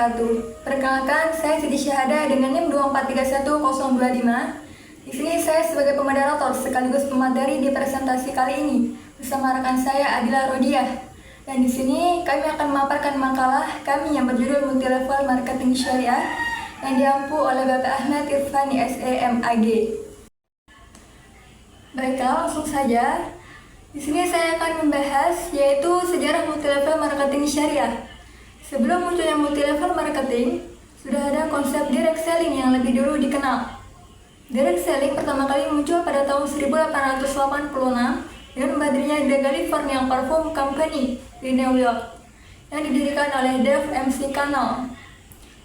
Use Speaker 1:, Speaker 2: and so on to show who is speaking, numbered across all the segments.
Speaker 1: wabarakatuh. Perkenalkan, saya Siti Syahada dengan NIM 2431025. Di sini saya sebagai pemoderator sekaligus pemateri di presentasi kali ini bersama rekan saya Adila Rodiah. Dan di sini kami akan memaparkan makalah kami yang berjudul Multilevel Marketing Syariah yang diampu oleh Bapak Ahmad Irfani SEMAG. Baiklah, langsung saja. Di sini saya akan membahas yaitu sejarah multilevel marketing syariah. Sebelum munculnya multilevel marketing, sudah ada konsep direct selling yang lebih dulu dikenal. Direct selling pertama kali muncul pada tahun 1886 dengan berdirinya The California Parfum Company di New York yang didirikan oleh Dave McConnell.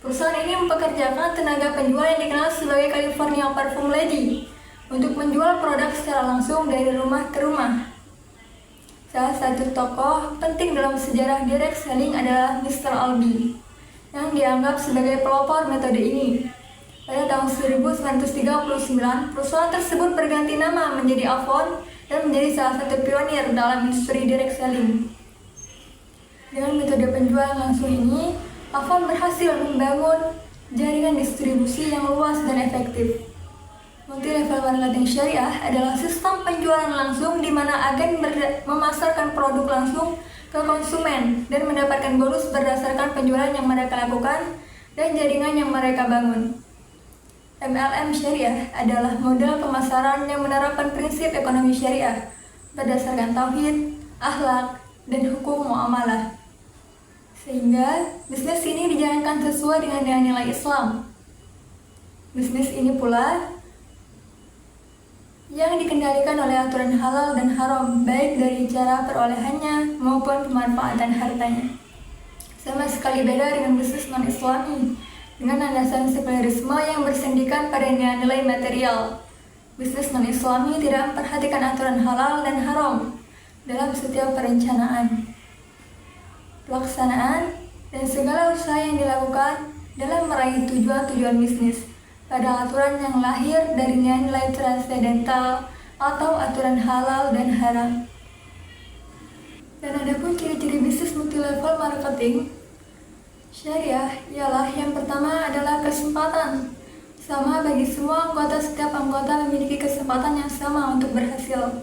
Speaker 1: Perusahaan ini mempekerjakan tenaga penjual yang dikenal sebagai California Parfum Lady untuk menjual produk secara langsung dari rumah ke rumah. Salah satu tokoh penting dalam sejarah direct selling adalah Mr. Albee, yang dianggap sebagai pelopor metode ini. Pada tahun 1939, perusahaan tersebut berganti nama menjadi Avon dan menjadi salah satu pionir dalam industri direct selling. Dengan metode penjualan langsung ini, Avon berhasil membangun jaringan distribusi yang luas dan efektif. Multilevel marketing syariah adalah sistem penjualan langsung di mana agen memasarkan produk langsung ke konsumen dan mendapatkan bonus berdasarkan penjualan yang mereka lakukan dan jaringan yang mereka bangun. MLM syariah adalah model pemasaran yang menerapkan prinsip ekonomi syariah berdasarkan tauhid, akhlak, dan hukum muamalah. Sehingga bisnis ini dijalankan sesuai dengan nilai-nilai Islam. Bisnis ini pula yang dikendalikan oleh aturan halal dan haram, baik dari cara perolehannya maupun pemanfaatan hartanya. Sama sekali beda dengan bisnis non-Islami, dengan landasan sekulerisme yang bersendikan pada nilai-nilai material. Bisnis non-Islami tidak memperhatikan aturan halal dan haram dalam setiap perencanaan, pelaksanaan, dan segala usaha yang dilakukan dalam meraih tujuan-tujuan bisnis pada aturan yang lahir dari nilai transendental atau aturan halal dan haram. Dan adapun ciri-ciri bisnis multilevel marketing syariah ialah yang pertama adalah kesempatan. Sama bagi semua anggota, setiap anggota memiliki kesempatan yang sama untuk berhasil.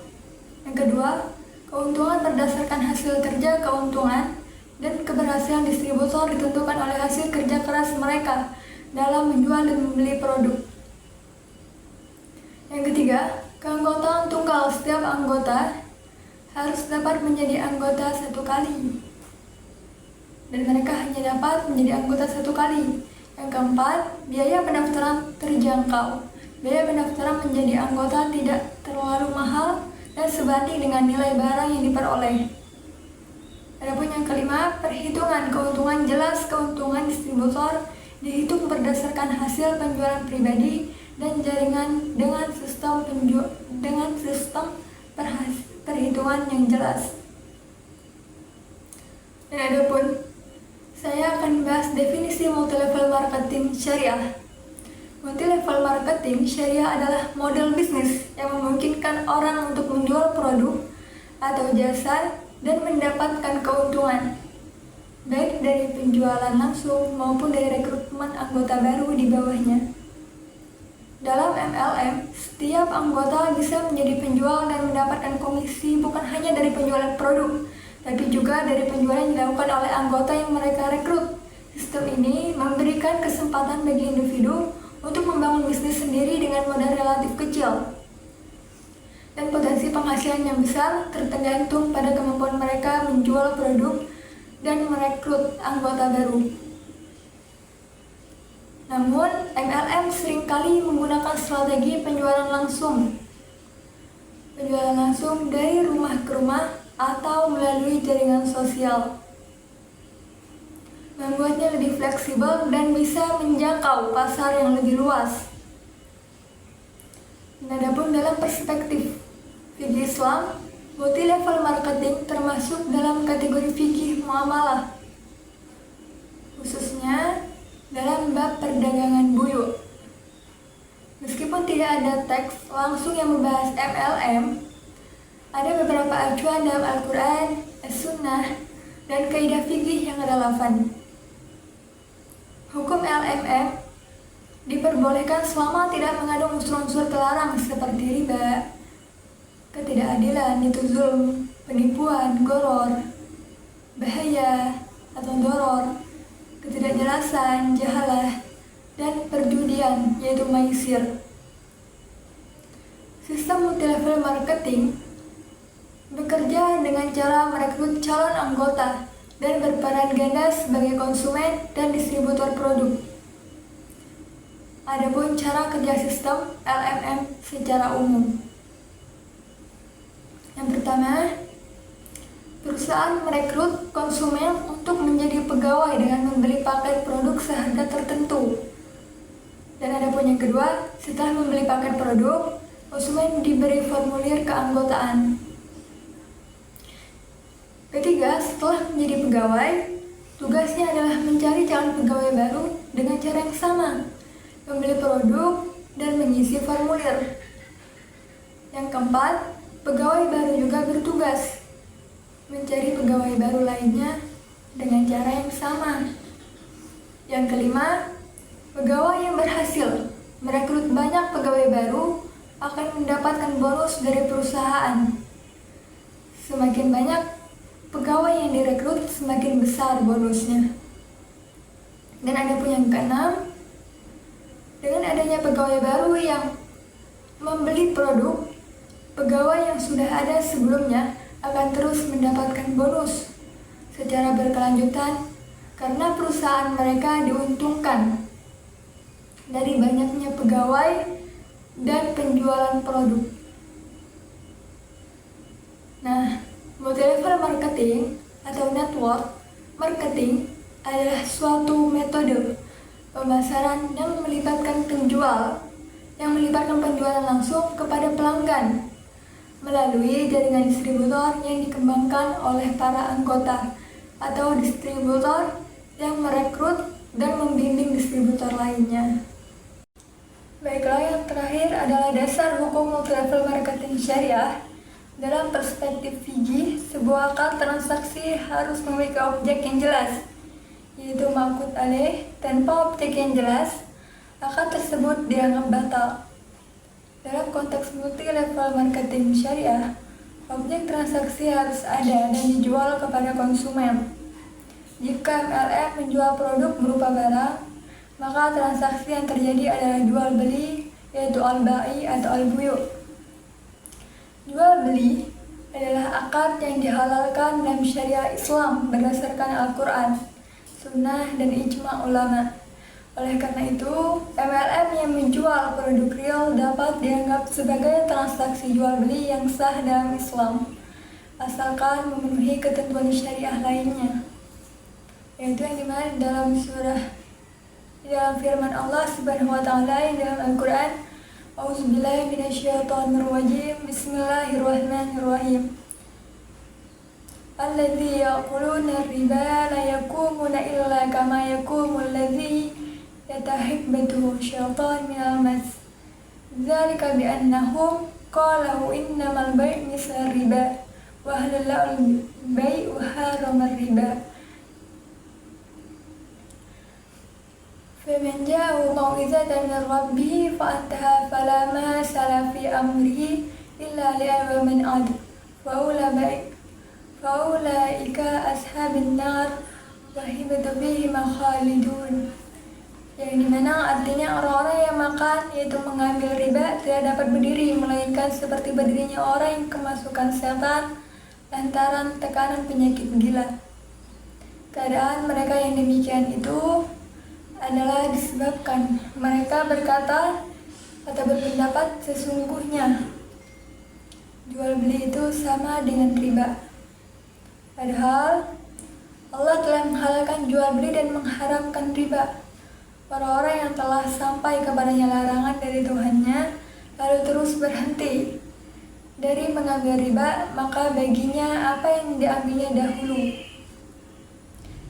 Speaker 1: Yang kedua, keuntungan berdasarkan hasil kerja keuntungan dan keberhasilan distributor ditentukan oleh hasil kerja keras mereka dalam menjual dan membeli produk. Yang ketiga, keanggotaan tunggal. Setiap anggota harus dapat menjadi anggota satu kali, dan mereka hanya dapat menjadi anggota satu kali. Yang keempat, biaya pendaftaran terjangkau. Biaya pendaftaran menjadi anggota tidak terlalu mahal dan sebanding dengan nilai barang yang diperoleh. Adapun yang kelima, perhitungan keuntungan jelas. Keuntungan distributor dihitung berdasarkan hasil penjualan pribadi dan jaringan dengan sistem perhitungan yang jelas. Dan adapun saya akan membahas definisi multilevel marketing syariah. Multilevel marketing syariah adalah model bisnis yang memungkinkan orang untuk menjual produk atau jasa dan mendapatkan keuntungan, baik dari penjualan langsung maupun dari rekrutmen anggota baru di bawahnya. Dalam MLM, setiap anggota bisa menjadi penjual dan mendapatkan komisi bukan hanya dari penjualan produk, tapi juga dari penjualan yang dilakukan oleh anggota yang mereka rekrut. Sistem ini memberikan kesempatan bagi individu untuk membangun bisnis sendiri dengan modal relatif kecil. Dan potensi penghasilan yang besar tergantung pada kemampuan mereka menjual produk dan merekrut anggota baru. Namun, MLM seringkali menggunakan strategi penjualan langsung. Penjualan langsung dari rumah ke rumah atau melalui jaringan sosial, membuatnya lebih fleksibel dan bisa menjangkau pasar yang lebih luas. Adapun dalam perspektif fikih Islam, multilevel marketing termasuk dalam kategori fikih muamalah, khususnya dalam bab perdagangan buyur. Meskipun tidak ada teks langsung yang membahas MLM, ada beberapa acuan dalam Al-Quran, As-Sunnah, dan kaidah fikih yang relevan. Hukum LMM diperbolehkan selama tidak mengandung unsur-unsur terlarang seperti riba, ketidakadilan, itu zulm, penipuan, goror, bahaya atau doror, ketidakjelasan, jahalah, dan perjudian, yaitu maisir. Sistem multilevel marketing bekerja dengan cara merekrut calon anggota dan berperan ganda sebagai konsumen dan distributor produk. Adapun cara kerja sistem LMM secara umum. Yang pertama, perusahaan merekrut konsumen untuk menjadi pegawai dengan membeli paket produk seharga tertentu. Dan adapun yang kedua, setelah membeli paket produk, konsumen diberi formulir keanggotaan. Ketiga, setelah menjadi pegawai, tugasnya adalah mencari calon pegawai baru dengan cara yang sama, membeli produk dan mengisi formulir. Yang keempat, pegawai baru juga bertugas mencari pegawai baru lainnya dengan cara yang sama. Yang kelima, pegawai yang berhasil merekrut banyak pegawai baru akan mendapatkan bonus dari perusahaan. Semakin banyak pegawai yang direkrut, semakin besar bonusnya. Dan ada pun yang keenam, dengan adanya pegawai baru yang membeli produk, pegawai yang sudah ada sebelumnya akan terus mendapatkan bonus secara berkelanjutan karena perusahaan mereka diuntungkan dari banyaknya pegawai dan penjualan produk. Nah, multilevel marketing atau network marketing adalah suatu metode pemasaran yang melibatkan penjualan langsung kepada pelanggan melalui jaringan distributor yang dikembangkan oleh para anggota atau distributor yang merekrut dan membimbing distributor lainnya. Baiklah, yang terakhir adalah dasar hukum multilevel marketing syariah. Dalam perspektif fikih, sebuah akad transaksi harus memiliki objek yang jelas, yaitu ma'qud alaih. Tanpa objek yang jelas, akad tersebut dianggap batal. Dalam konteks multi-level marketing syariah, objek transaksi harus ada dan dijual kepada konsumen. Jika MLM menjual produk berupa barang, maka transaksi yang terjadi adalah jual beli, yaitu al-ba'i atau al-buyu'. Jual beli adalah akad yang dihalalkan dalam syariah Islam berdasarkan Al-Quran, Sunnah, dan ijma' ulama. Oleh karena itu, MLM yang menjual produk real dapat dianggap sebagai transaksi jual beli yang sah dalam Islam, asalkan memenuhi ketentuan syariah lainnya, yaitu yang dimana dalam firman Allah Subhanahu wa Ta'ala yang dalam Al-Quran, A'udzubillahi minasyaitonirrajim. Bismillahirrahmanirrahim. Alladzi yaquluna riba la yakumuna illa kama yakumul ladzi yatahibbatuhu syaitan minal mas. Dzalika bi annahum qalu innamal bai' misal riba wa halalul bai' wa haramar riba. فمن جاءه موعظة من ربه فأنتهى فلا ما سلف في أمره إلا لأيام من عدل فأولئك أصحاب النار وهم فيها خالدون. Yang dimana artinya orang-orang yang makan, yaitu mengambil riba, tidak dapat berdiri melainkan seperti berdirinya orang yang kemasukan setan lantaran tekanan penyakit gila. Keadaan mereka yang demikian itu adalah disebabkan mereka berkata atau berpendapat sesungguhnya jual beli itu sama dengan riba. Padahal Allah telah menghalalkan jual beli dan mengharamkan riba. Orang-orang yang telah sampai kepadanya larangan dari Tuhannya lalu terus berhenti dari mengambil riba, maka baginya apa yang diambilnya dahulu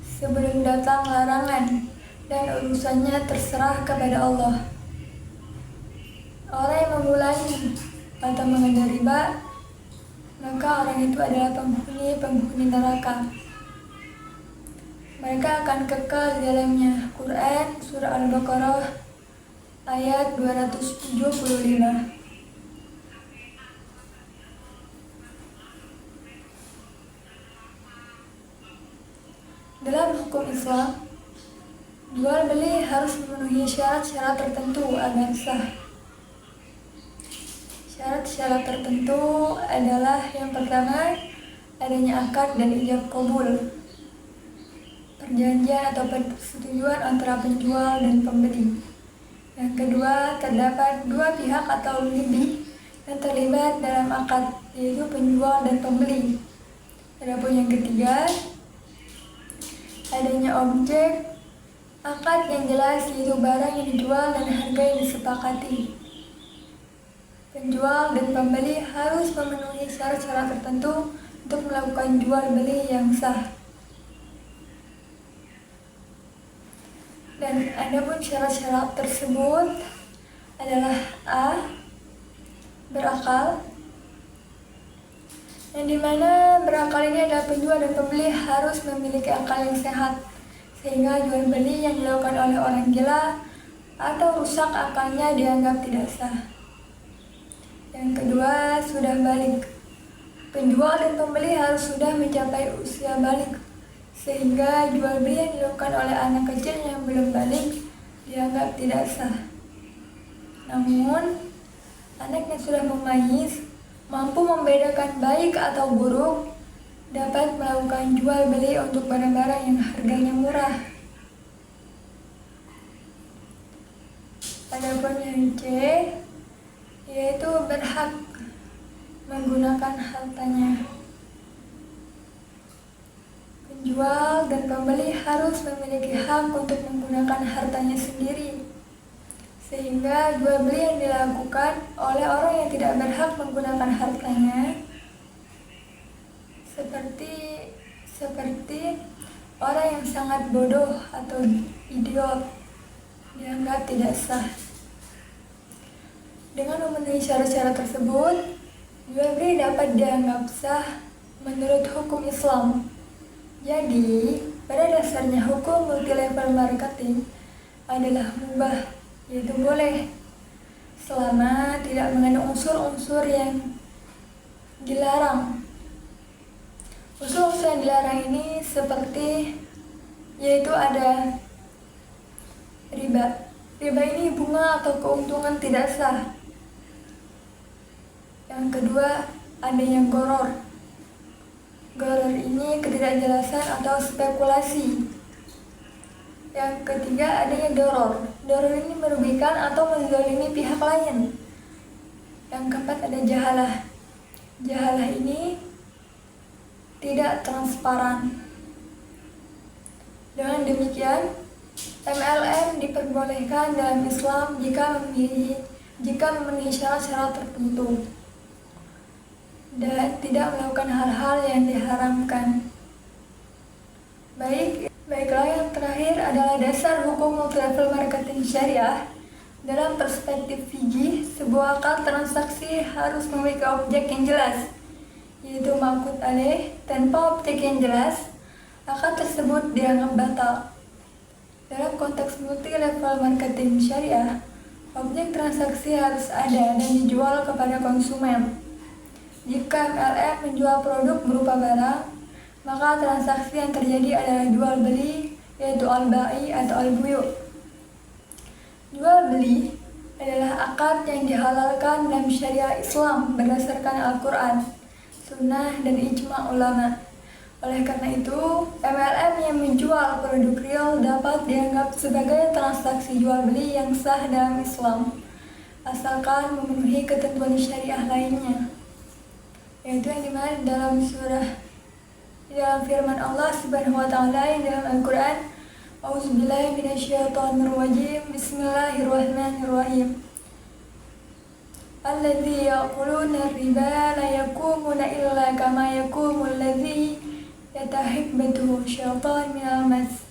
Speaker 1: sebelum datang larangan, dan urusannya terserah kepada Allah. Orang yang memulai atau mengambil riba, maka orang itu adalah penghuni neraka. mereka akan kekal di dalamnya. Quran Surah Al-Baqarah ayat 275. Dalam hukum Islam, jual beli harus memenuhi syarat-syarat tertentu agar sah. Syarat-syarat tertentu adalah yang pertama, adanya akad dan ijab kabul, perjanjian atau persetujuan antara penjual dan pembeli. Yang kedua, terdapat dua pihak atau lebih yang terlibat dalam akad, yaitu penjual dan pembeli. Adapun yang ketiga, adanya objek akad yang jelas, yaitu barang yang dijual dan harga yang disepakati. Penjual dan pembeli harus memenuhi syarat-syarat tertentu untuk melakukan jual beli yang sah. Dan adapun syarat-syarat tersebut adalah A. Berakal, yang dimana berakal ini adalah penjual dan pembeli harus memiliki akal yang sehat, sehingga jual beli yang dilakukan oleh orang gila atau rusak akalnya dianggap tidak sah. Yang kedua, sudah balik. Penjual dan pembeli harus sudah mencapai usia balik, sehingga jual beli yang dilakukan oleh anak kecil yang belum balik dianggap tidak sah. Namun, anak yang sudah memayis, mampu membedakan baik atau buruk, dapat melakukan jual beli untuk barang-barang yang harganya murah. Adapun yang C, yaitu berhak menggunakan hartanya. Penjual dan pembeli harus memiliki hak untuk menggunakan hartanya sendiri, sehingga jual beli yang dilakukan oleh orang yang tidak berhak menggunakan hartanya seperti orang yang sangat bodoh atau idiot, dianggap tidak sah. Dengan memenuhi syarat-syarat tersebut, jual beli dapat dianggap sah menurut hukum Islam. Jadi, pada dasarnya hukum multi-level marketing adalah mubah, yaitu boleh, selama tidak mengandung unsur-unsur yang dilarang. Unsur-unsur yang dilarang ini seperti, yaitu ada riba. Riba ini bunga atau keuntungan tidak sah. Yang kedua, adanya goror. Goror ini ketidakjelasan atau spekulasi. Yang ketiga, adanya doror. Doror ini merugikan atau menzalimi pihak lain. Yang keempat, ada jahalah. Jahalah ini tidak transparan. Dengan demikian, MLM diperbolehkan dalam Islam jika memenuhi syarat-syarat tertentu dan tidak melakukan hal-hal yang diharamkan. Baiklah, yang terakhir adalah dasar hukum multi-level marketing syariah. Dalam perspektif fikih, sebuah akad transaksi harus memiliki objek yang jelas, yaitu maqsud alaih. Tanpa objek yang jelas, akad tersebut dianggap batal. Dalam konteks multi-level marketing syariah, objek transaksi harus ada dan dijual kepada konsumen. Jika MLM menjual produk berupa barang, maka transaksi yang terjadi adalah jual beli, yaitu al-ba'i atau al-buyu'. Jual beli adalah akad yang dihalalkan dalam syariah Islam berdasarkan Al-Quran, Sunnah, dan ijma' ulama. Oleh karena itu, MLM yang menjual produk real dapat dianggap sebagai transaksi jual beli yang sah dalam Islam, asalkan memenuhi ketentuan syariah lainnya, yaitu yang dimana dalam firman Allah Subhanahu wa Ta'ala yang dalam Al-Quran, A'udzubillahi minasyaitonirrajim, Bismillahirrahmanirrahim. Alladzi yaquluna riba la yakumuna illa kama yakumul ladzi yatahibbuhu syaitan minal mas.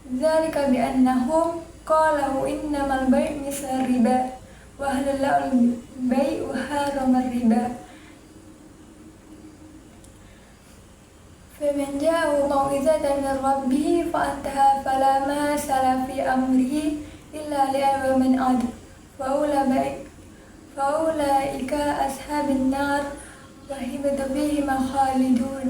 Speaker 1: Dzalika bi'annahum qalu innamal bai' misal riba wa halalul bai' wa haramar riba. فمن جاءه موعظة من ربه فأنتهى فلا مثل في أمره إلا لأمر من عدل فأولئك أصحاب النار وهم فيهما خالدون.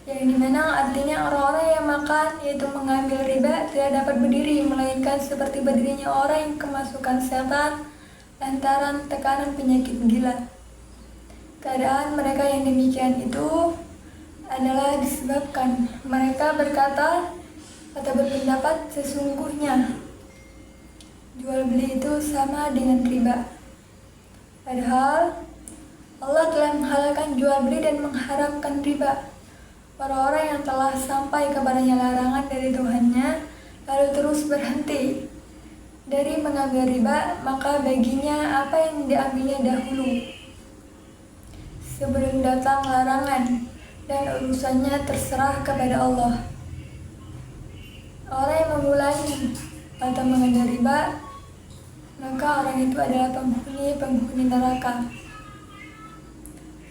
Speaker 1: Yang dimana artinya orang-orang yang makan yaitu mengambil riba tidak dapat berdiri melainkan seperti berdirinya orang yang kemasukan setan lantaran tekanan penyakit gila. Keadaan mereka yang demikian itu adalah disebabkan mereka berkata atau berpendapat sesungguhnya jual beli itu sama dengan riba. Padahal Allah telah menghalalkan jual beli dan mengharamkan riba. Orang-orang yang telah sampai kepadanya larangan dari Tuhannya lalu terus berhenti dari mengambil riba, maka baginya apa yang diambilnya dahulu sebelum datang larangan, dan urusannya terserah kepada Allah. Orang yang memulai atau mengambil riba, maka orang itu adalah penghuni neraka.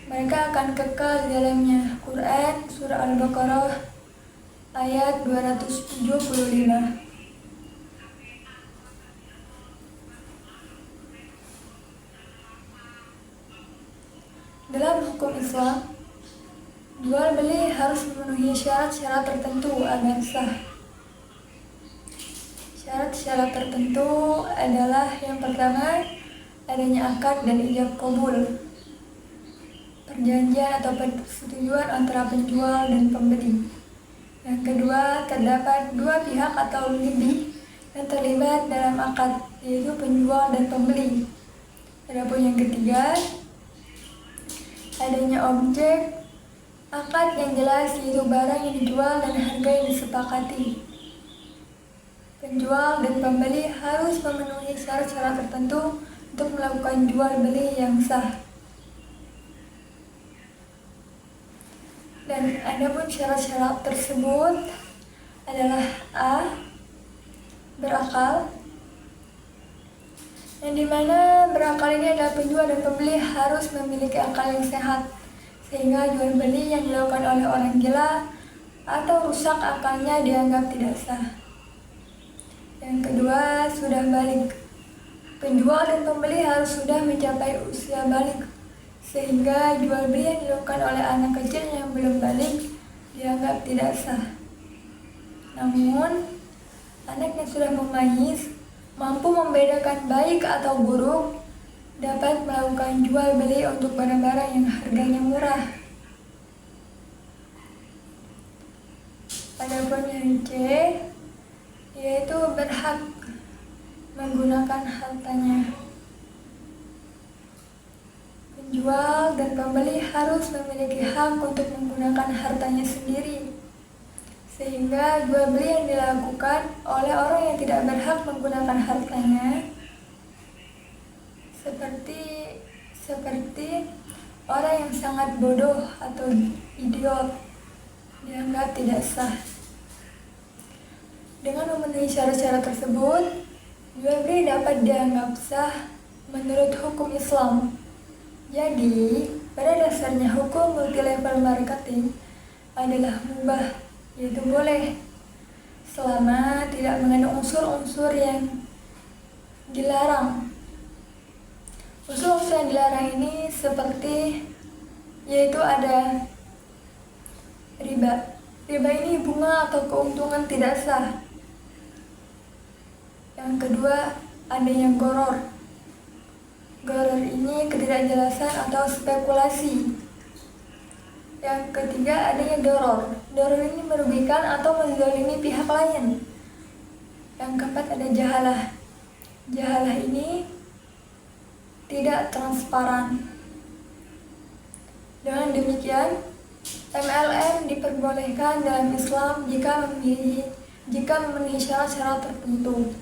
Speaker 1: Mereka akan kekal di dalamnya. Quran Surah Al-Baqarah ayat 275. Dalam hukum Islam, jual beli harus memenuhi syarat-syarat tertentu agar sah. Syarat-syarat tertentu adalah yang pertama, adanya akad dan ijab qabul, perjanjian atau persetujuan antara penjual dan pembeli. Yang kedua, terdapat dua pihak atau lebih yang terlibat dalam akad, yaitu penjual dan pembeli. Adapun yang ketiga, adanya objek akad yang jelas, yaitu barang yang dijual dan harga yang disepakati. Penjual dan pembeli harus memenuhi syarat-syarat tertentu untuk melakukan jual beli yang sah. Dan adapun syarat-syarat tersebut adalah A. Berakal, yang dimana berakal ini adalah penjual dan pembeli harus memiliki akal yang sehat, sehingga jual beli yang dilakukan oleh orang gila atau rusak akalnya dianggap tidak sah. Yang kedua, sudah balik. Penjual dan pembeli harus sudah mencapai usia balik, sehingga jual beli yang dilakukan oleh anak kecil yang belum balik dianggap tidak sah. Namun, anak yang sudah memayis, mampu membedakan baik atau buruk, dapat melakukan jual beli untuk barang-barang yang harganya murah. Adapun yang C, yaitu berhak menggunakan hartanya. Penjual dan pembeli harus memiliki hak untuk menggunakan hartanya sendiri, sehingga jual beli yang dilakukan oleh orang yang tidak berhak menggunakan hartanya seperti orang yang sangat bodoh atau idiot, dianggap tidak sah. Dengan memenuhi syarat-syarat tersebut, jual beli dapat dianggap sah menurut hukum Islam. Jadi, pada dasarnya hukum multi-level marketing adalah mubah, yaitu boleh, selama tidak mengandung unsur-unsur yang dilarang. Unsur-unsur yang dilarang ini seperti, yaitu ada riba. Riba ini bunga atau keuntungan tidak sah. Yang kedua, adanya goror. Goror ini ketidakjelasan atau spekulasi. Yang ketiga, adanya doror. Doror ini merugikan atau menzalimi pihak lain. Yang keempat, ada jahalah. Jahalah ini tidak transparan. Dengan demikian, MLM diperbolehkan dalam Islam jika memenuhi syarat-syarat tertentu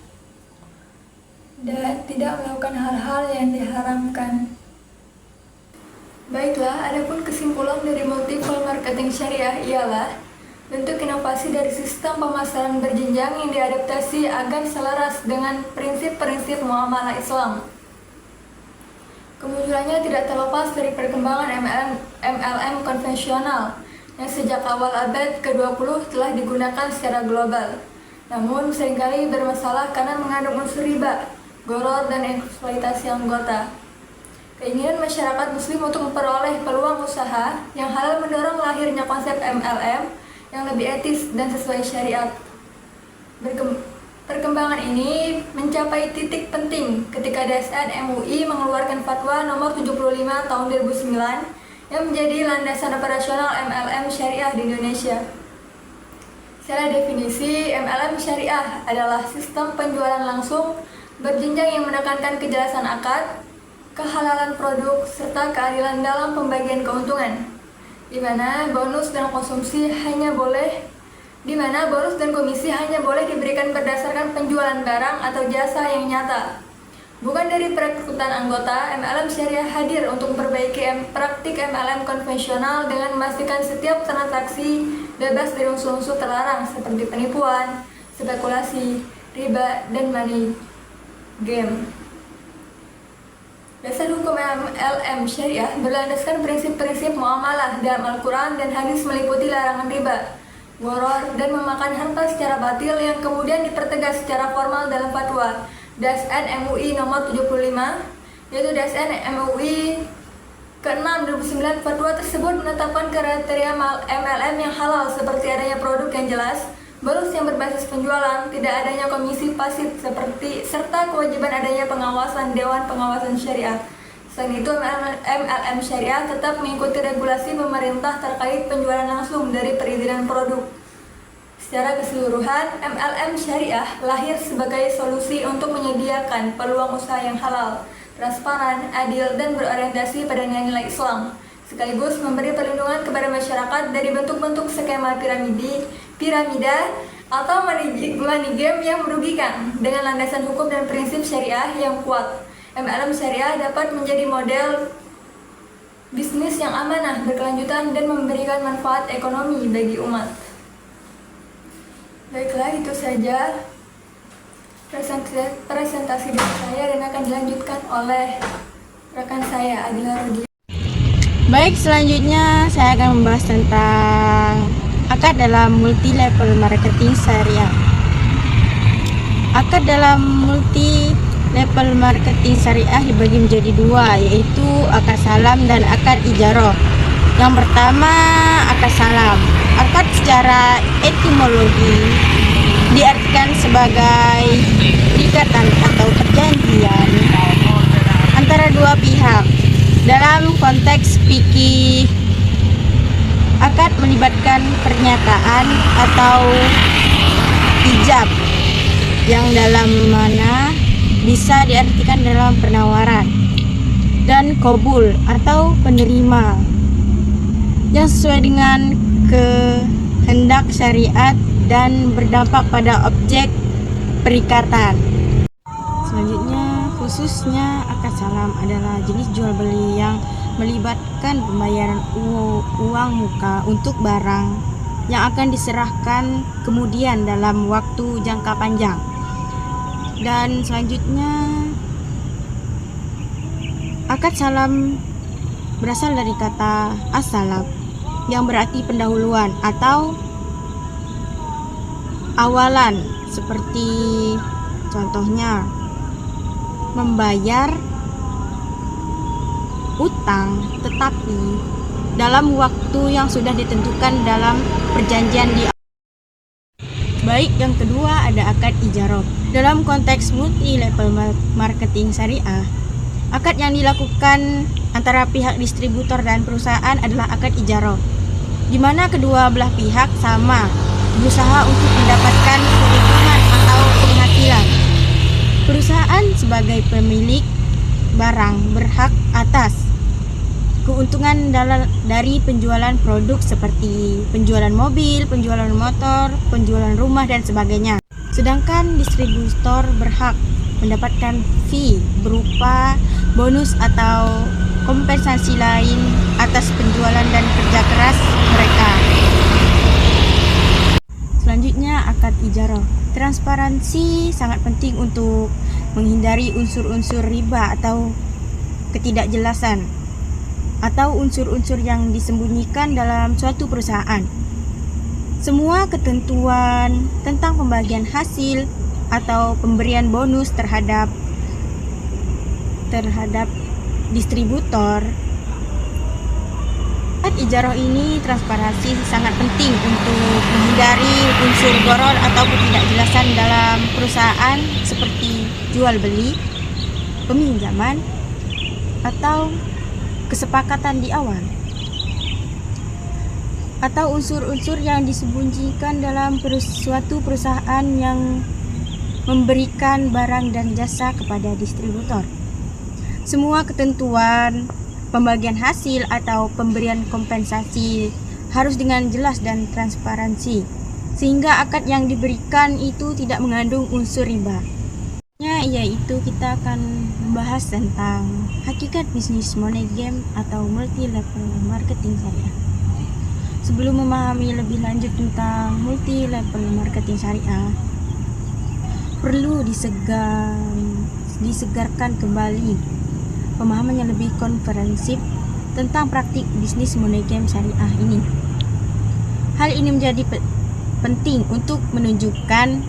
Speaker 1: dan tidak melakukan hal-hal yang diharamkan. Baiklah, adapun kesimpulan dari multiple marketing syariah ialah bentuk inovasi dari sistem pemasaran berjenjang yang diadaptasi agar selaras dengan prinsip-prinsip muamalah Islam. Kemunculannya tidak terlepas dari perkembangan MLM konvensional yang sejak awal abad ke-20 telah digunakan secara global. Namun seringkali bermasalah karena mengandung unsur riba, gharar, dan eksploitasi anggota. Keinginan masyarakat muslim untuk memperoleh peluang usaha yang halal mendorong lahirnya konsep MLM yang lebih etis dan sesuai syariat. Perkembangan ini mencapai titik penting ketika DSN MUI mengeluarkan Fatwa Nomor 75 Tahun 2009 yang menjadi landasan operasional MLM syariah di Indonesia. Secara definisi, MLM syariah adalah sistem penjualan langsung berjenjang yang menekankan kejelasan akad, kehalalan produk, serta keadilan dalam pembagian keuntungan, di mana bonus dan komisi hanya boleh diberikan berdasarkan penjualan barang atau jasa yang nyata. Bukan dari perekrutan anggota, MLM syariah hadir untuk memperbaiki praktik MLM konvensional dengan memastikan setiap transaksi bebas dari unsur-unsur terlarang seperti penipuan, spekulasi, riba, dan money game. Dasar hukum MLM syariah berlandaskan prinsip-prinsip muamalah dalam Al-Quran dan hadis meliputi larangan riba, gharar, dan memakan harta secara batil yang kemudian dipertegas secara formal dalam fatwa DSN MUI nomor 75, yaitu DSN MUI ke-6 2009. Fatwa tersebut menetapkan kriteria MLM yang halal seperti adanya produk yang jelas, bonus yang berbasis penjualan, tidak adanya komisi pasif serta kewajiban adanya pengawasan Dewan Pengawasan Syariah. Selain itu, MLM syariah tetap mengikuti regulasi pemerintah terkait penjualan langsung dari perizinan produk. Secara keseluruhan, MLM syariah lahir sebagai solusi untuk menyediakan peluang usaha yang halal, transparan, adil, dan berorientasi pada nilai-nilai Islam, sekaligus memberi perlindungan kepada masyarakat dari bentuk-bentuk skema piramida atau money game yang merugikan. Dengan landasan hukum dan prinsip syariah yang kuat, MLM syariah dapat menjadi model bisnis yang amanah, berkelanjutan, dan memberikan manfaat ekonomi bagi umat. Baiklah, itu saja presentasi dari saya dan akan dilanjutkan oleh rekan saya, Adila Rodi.
Speaker 2: Baik, selanjutnya saya akan membahas tentang akad dalam multi level marketing syariah. Akad dalam multi level marketing syariah dibagi menjadi dua, yaitu akad salam dan akad ijarah. Yang pertama, akad salam. Akad secara etimologi diartikan sebagai ikatan atau perjanjian antara dua pihak. Dalam konteks fikih, akad melibatkan pernyataan atau ijab yang dalam mana bisa diartikan dalam penawaran, dan qabul atau penerima yang sesuai dengan kehendak syariat dan berdampak pada objek perikatan. Selanjutnya, khususnya akad salam adalah jenis jual beli yang melibatkan pembayaran uang muka untuk barang yang akan diserahkan kemudian dalam waktu jangka panjang. Dan selanjutnya, akad salam berasal dari kata as-salam yang berarti pendahuluan atau awalan, seperti contohnya membayar utang tetapi dalam waktu yang sudah ditentukan dalam perjanjian di. Baik, yang kedua ada akad ijarah. Dalam konteks multi level marketing syariah, akad yang dilakukan antara pihak distributor dan perusahaan adalah akad ijarah, di mana kedua belah pihak sama berusaha untuk mendapatkan keuntungan atau penghasilan. Perusahaan sebagai pemilik barang berhak atas keuntungan dari penjualan produk seperti penjualan mobil, penjualan motor, penjualan rumah, dan sebagainya. Sedangkan distributor berhak mendapatkan fee berupa bonus atau kompensasi lain atas penjualan dan kerja keras mereka. Selanjutnya, akad ijarah. Transparansi sangat penting untuk menghindari unsur-unsur riba atau ketidakjelasan. atau unsur-unsur yang disembunyikan dalam suatu perusahaan. Semua ketentuan tentang pembagian hasil atau pemberian bonus terhadap distributor. Ijarah ini transparansi sangat penting untuk menghindari unsur goror atau ketidakjelasan dalam perusahaan seperti jual beli, peminjaman, atau kesepakatan di awal, atau unsur-unsur yang disembunyikan dalam suatu perusahaan yang memberikan barang dan jasa kepada distributor. Semua ketentuan pembagian hasil atau pemberian kompensasi harus dengan jelas dan transparansi, sehingga akad yang diberikan itu tidak mengandung unsur riba. Yaitu kita akan membahas tentang hakikat bisnis money game atau multi level marketing syariah. Sebelum memahami lebih lanjut tentang multi level marketing syariah, perlu disegarkan kembali pemahaman yang lebih komprehensif tentang praktik bisnis money game syariah ini. Hal ini menjadi penting untuk menunjukkan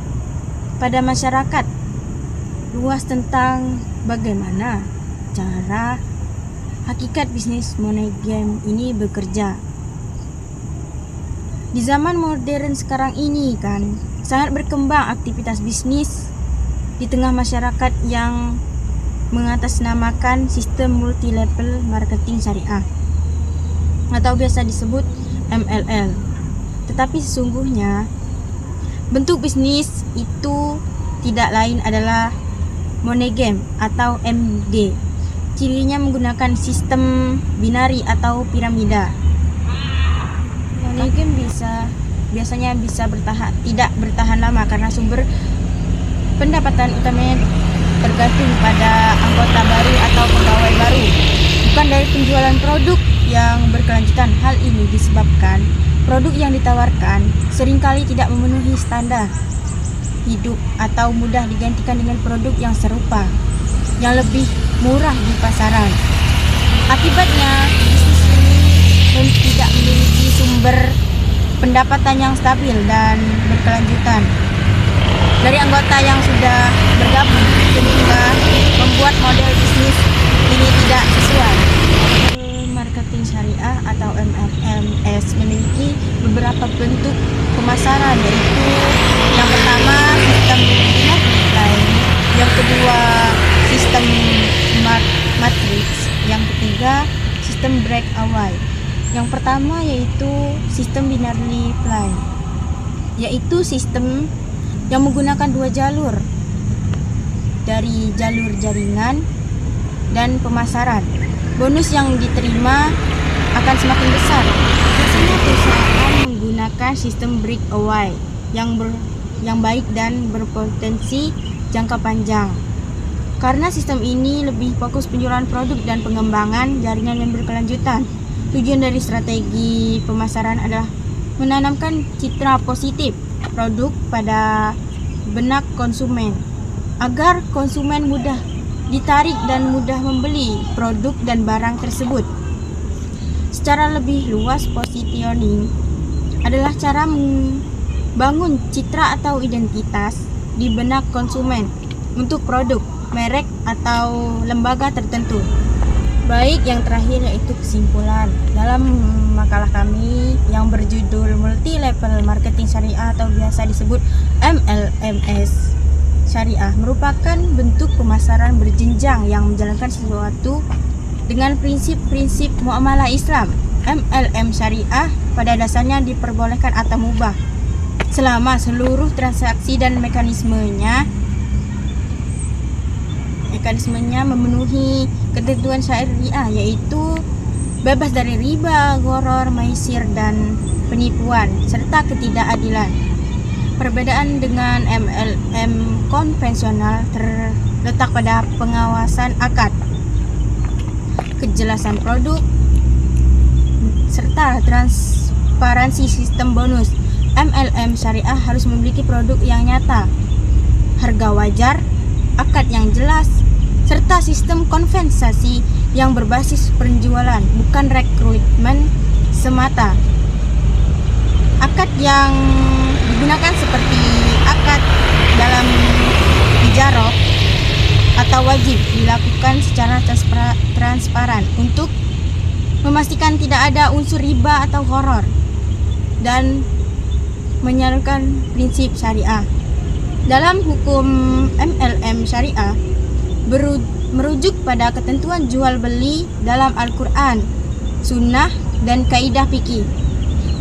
Speaker 2: pada masyarakat luas tentang bagaimana cara hakikat bisnis money game ini bekerja. Di zaman modern sekarang ini kan sangat berkembang aktivitas bisnis di tengah masyarakat yang mengatasnamakan sistem multi level marketing syariah atau biasa disebut MLM. Tetapi sesungguhnya bentuk bisnis itu tidak lain adalah money game atau MG. Cirinya menggunakan sistem binari atau piramida. Money game biasanya tidak bertahan lama karena sumber pendapatan utamanya tergantung pada anggota baru atau pegawai baru, bukan dari penjualan produk yang berkelanjutan. Hal ini disebabkan produk yang ditawarkan seringkali tidak memenuhi standar hidup atau mudah digantikan dengan produk yang serupa, yang lebih murah di pasaran. Akibatnya, bisnis ini tidak memiliki sumber pendapatan yang stabil dan berkelanjutan dari anggota yang sudah bergabung, sehingga membuat model bisnis ini tidak sesuai. Marketing syariah atau MLMS memiliki beberapa bentuk pemasaran, yaitu yang pertama sistem binary, yang kedua sistem matrix, yang ketiga sistem breakaway. Yang pertama yaitu sistem binary plan, yaitu sistem yang menggunakan dua jalur, dari jalur jaringan dan pemasaran. Bonus yang diterima akan semakin besar. Biasanya perusahaan menggunakan sistem breakaway yang baik dan berpotensi jangka panjang. Karena sistem ini lebih fokus penjualan produk dan pengembangan jaringan yang berkelanjutan. Tujuan dari strategi pemasaran adalah menanamkan citra positif produk pada benak konsumen agar konsumen mudah ditarik dan mudah membeli produk dan barang tersebut. Secara lebih luas, positioning adalah cara membangun citra atau identitas di benak konsumen untuk produk, merek, atau lembaga tertentu. Baik, yang terakhir yaitu kesimpulan. Dalam makalah kami yang berjudul Multi Level Marketing Syariah atau biasa disebut MLMS Syariah merupakan bentuk pemasaran berjenjang yang menjalankan sesuatu dengan prinsip-prinsip muamalah Islam. MLM Syariah pada dasarnya diperbolehkan atau mubah selama seluruh transaksi dan mekanismenya memenuhi ketentuan syariah, yaitu bebas dari riba, gharar, maisir, dan penipuan, serta ketidakadilan. Perbedaan dengan MLM konvensional terletak pada pengawasan akad, kejelasan produk, serta transparansi sistem bonus. MLM syariah harus memiliki produk yang nyata, harga wajar, akad yang jelas, serta sistem kompensasi yang berbasis penjualan, bukan rekrutmen semata. Akad yang digunakan seperti akad dalam ijarah atau wajib dilakukan secara transparan untuk memastikan tidak ada unsur riba atau gharar dan menjalankan prinsip syariah. Dalam hukum MLM syariah merujuk pada ketentuan jual beli dalam Al-Quran, Sunnah, dan kaidah fikih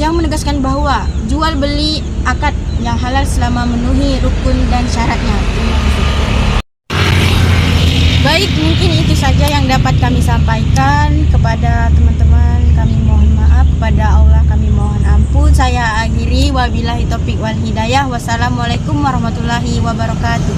Speaker 2: yang menegaskan bahwa jual beli akad yang halal selama memenuhi rukun dan syaratnya. Baik, mungkin itu saja yang dapat kami sampaikan kepada teman-teman. Kami mohon maaf, kepada Allah kami mohon ampun. Saya akhiri, wabillahi taufiq wal hidayah. Wassalamualaikum warahmatullahi wabarakatuh.